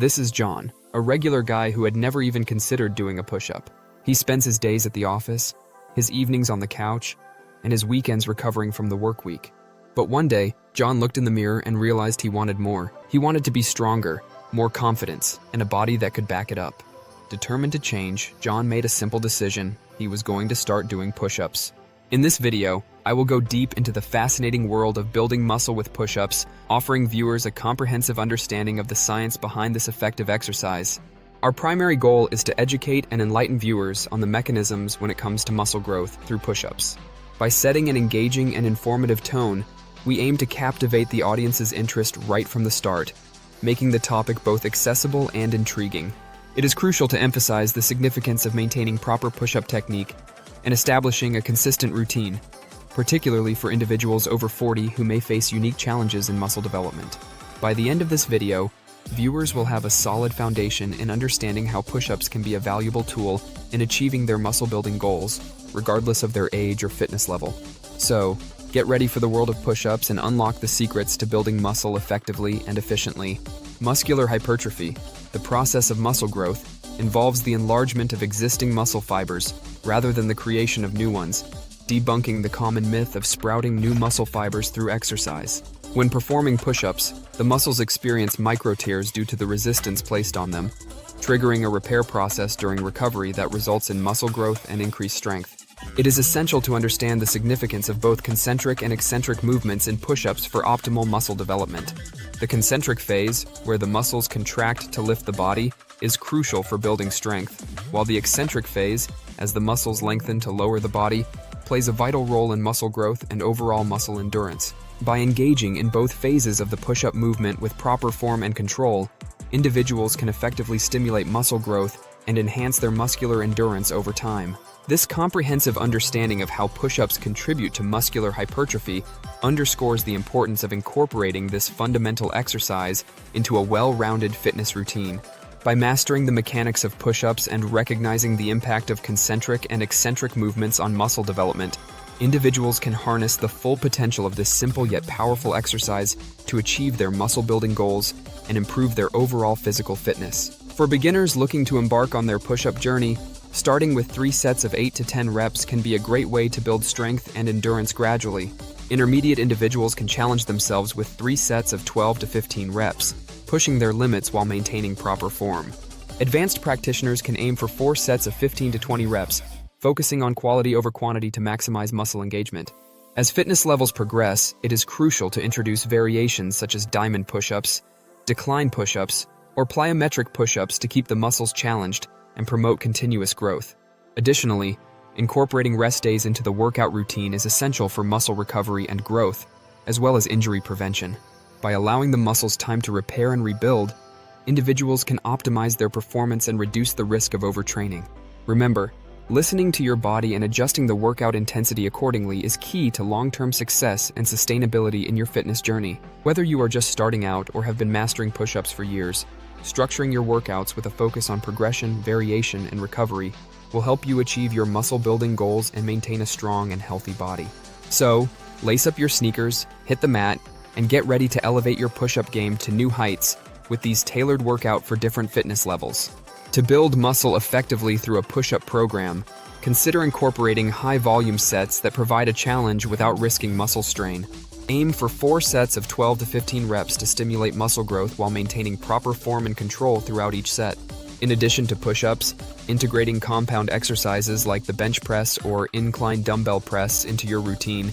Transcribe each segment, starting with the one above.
This is John, a regular guy who had never even considered doing a push-up. He spends his days at the office, his evenings on the couch, and his weekends recovering from the work week. But one day, John looked in the mirror and realized he wanted more. He wanted to be stronger, more confidence, and a body that could back it up. Determined to change, John made a simple decision. He was going to start doing push-ups. In this video, I will go deep into the fascinating world of building muscle with push-ups, offering viewers a comprehensive understanding of the science behind this effective exercise. Our primary goal is to educate and enlighten viewers on the mechanisms when it comes to muscle growth through push-ups. By setting an engaging and informative tone, we aim to captivate the audience's interest right from the start, making the topic both accessible and intriguing. It is crucial to emphasize the significance of maintaining proper push-up technique and establishing a consistent routine, particularly for individuals over 40 who may face unique challenges in muscle development. By the end of this video, viewers will have a solid foundation in understanding how push-ups can be a valuable tool in achieving their muscle-building goals, regardless of their age or fitness level. So, get ready for the world of push-ups and unlock the secrets to building muscle effectively and efficiently. Muscular hypertrophy, the process of muscle growth, involves the enlargement of existing muscle fibers rather than the creation of new ones, debunking the common myth of sprouting new muscle fibers through exercise. When performing push-ups, the muscles experience micro-tears due to the resistance placed on them, triggering a repair process during recovery that results in muscle growth and increased strength. It is essential to understand the significance of both concentric and eccentric movements in push-ups for optimal muscle development. The concentric phase, where the muscles contract to lift the body, is crucial for building strength, while the eccentric phase, as the muscles lengthen to lower the body, plays a vital role in muscle growth and overall muscle endurance. By engaging in both phases of the push-up movement with proper form and control, individuals can effectively stimulate muscle growth and enhance their muscular endurance over time. This comprehensive understanding of how push-ups contribute to muscular hypertrophy underscores the importance of incorporating this fundamental exercise into a well-rounded fitness routine. By mastering the mechanics of push-ups and recognizing the impact of concentric and eccentric movements on muscle development, individuals can harness the full potential of this simple yet powerful exercise to achieve their muscle-building goals and improve their overall physical fitness. For beginners looking to embark on their push-up journey, starting with 3 sets of 8 to 10 reps can be a great way to build strength and endurance gradually. Intermediate individuals can challenge themselves with 3 sets of 12 to 15 reps, pushing their limits while maintaining proper form. Advanced practitioners can aim for 4 sets of 15 to 20 reps, focusing on quality over quantity to maximize muscle engagement. As fitness levels progress, it is crucial to introduce variations such as diamond push-ups, decline push-ups, or plyometric push-ups to keep the muscles challenged and promote continuous growth. Additionally, incorporating rest days into the workout routine is essential for muscle recovery and growth, as well as injury prevention. By allowing the muscles time to repair and rebuild, individuals can optimize their performance and reduce the risk of overtraining. Remember, listening to your body and adjusting the workout intensity accordingly is key to long-term success and sustainability in your fitness journey. Whether you are just starting out or have been mastering push-ups for years, structuring your workouts with a focus on progression, variation, and recovery will help you achieve your muscle-building goals and maintain a strong and healthy body. So, lace up your sneakers, hit the mat, and get ready to elevate your push-up game to new heights with these tailored workouts for different fitness levels. To build muscle effectively through a push-up program, consider incorporating high-volume sets that provide a challenge without risking muscle strain. Aim for 4 sets of 12 to 15 reps to stimulate muscle growth while maintaining proper form and control throughout each set. In addition to push-ups, integrating compound exercises like the bench press or incline dumbbell press into your routine,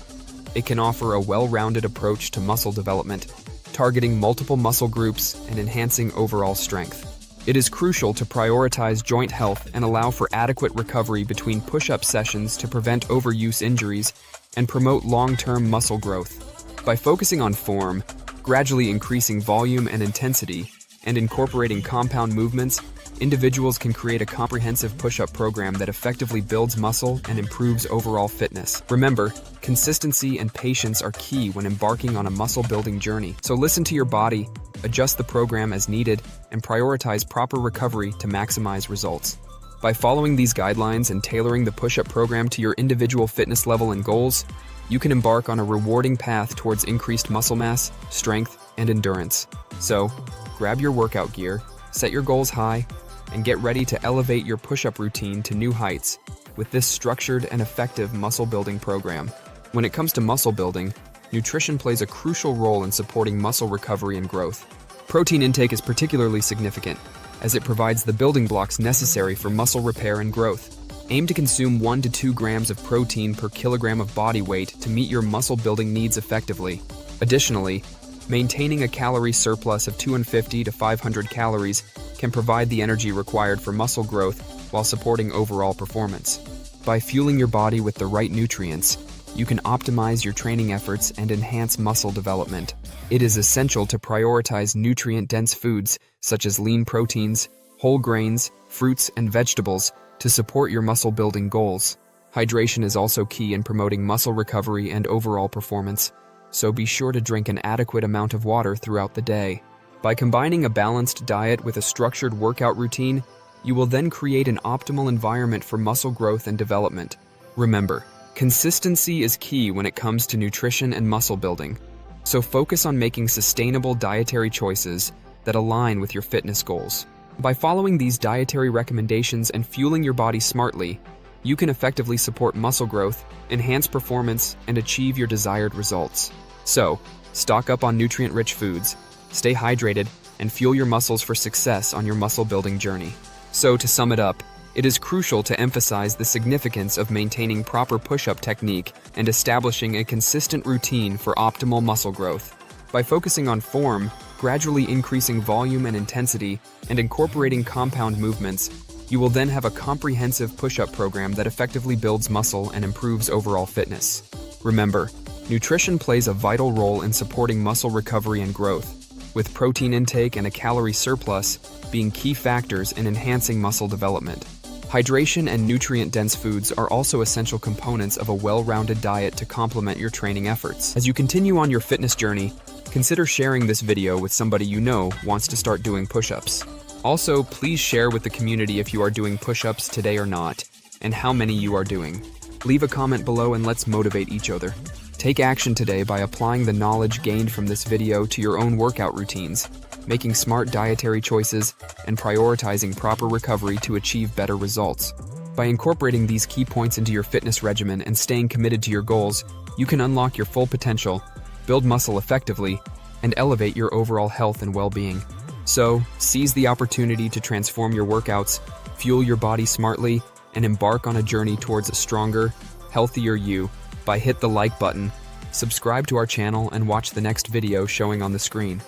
it can offer a well-rounded approach to muscle development, targeting multiple muscle groups and enhancing overall strength. It is crucial to prioritize joint health and allow for adequate recovery between push-up sessions to prevent overuse injuries and promote long-term muscle growth. By focusing on form, gradually increasing volume and intensity, and incorporating compound movements, individuals can create a comprehensive push-up program that effectively builds muscle and improves overall fitness. Remember, consistency and patience are key when embarking on a muscle-building journey. So listen to your body, adjust the program as needed, and prioritize proper recovery to maximize results. By following these guidelines and tailoring the push-up program to your individual fitness level and goals, you can embark on a rewarding path towards increased muscle mass, strength, and endurance. So, grab your workout gear, Set your goals high and get ready to elevate your push-up routine to new heights with this structured and effective muscle building program. When it comes to muscle building, nutrition plays a crucial role in supporting muscle recovery and growth. Protein intake is particularly significant, as it provides the building blocks necessary for muscle repair and growth. Aim to consume 1 to 2 grams of protein per kilogram of body weight to meet your muscle building needs effectively. Additionally, maintaining a calorie surplus of 250 to 500 calories can provide the energy required for muscle growth while supporting overall performance. By fueling your body with the right nutrients, you can optimize your training efforts and enhance muscle development. It is essential to prioritize nutrient-dense foods such as lean proteins, whole grains, fruits, and vegetables to support your muscle-building goals. Hydration is also key in promoting muscle recovery and overall performance, so be sure to drink an adequate amount of water throughout the day. By combining a balanced diet with a structured workout routine, you will then create an optimal environment for muscle growth and development. Remember, consistency is key when it comes to nutrition and muscle building, so focus on making sustainable dietary choices that align with your fitness goals. By following these dietary recommendations and fueling your body smartly, you can effectively support muscle growth, enhance performance, and achieve your desired results. So, stock up on nutrient-rich foods, stay hydrated, and fuel your muscles for success on your muscle-building journey. So, to sum it up, it is crucial to emphasize the significance of maintaining proper push-up technique and establishing a consistent routine for optimal muscle growth. By focusing on form, gradually increasing volume and intensity, and incorporating compound movements, you will then have a comprehensive push-up program that effectively builds muscle and improves overall fitness. Remember, nutrition plays a vital role in supporting muscle recovery and growth, with protein intake and a calorie surplus being key factors in enhancing muscle development. Hydration and nutrient-dense foods are also essential components of a well-rounded diet to complement your training efforts. As you continue on your fitness journey, consider sharing this video with somebody you know wants to start doing push-ups. Also, please share with the community if you are doing push-ups today or not, and how many you are doing. Leave a comment below and let's motivate each other. Take action today by applying the knowledge gained from this video to your own workout routines, making smart dietary choices, and prioritizing proper recovery to achieve better results. By incorporating these key points into your fitness regimen and staying committed to your goals, you can unlock your full potential, build muscle effectively, and elevate your overall health and well-being. So, seize the opportunity to transform your workouts, fuel your body smartly, and embark on a journey towards a stronger, healthier you by hit the like button, subscribe to our channel, and watch the next video showing on the screen.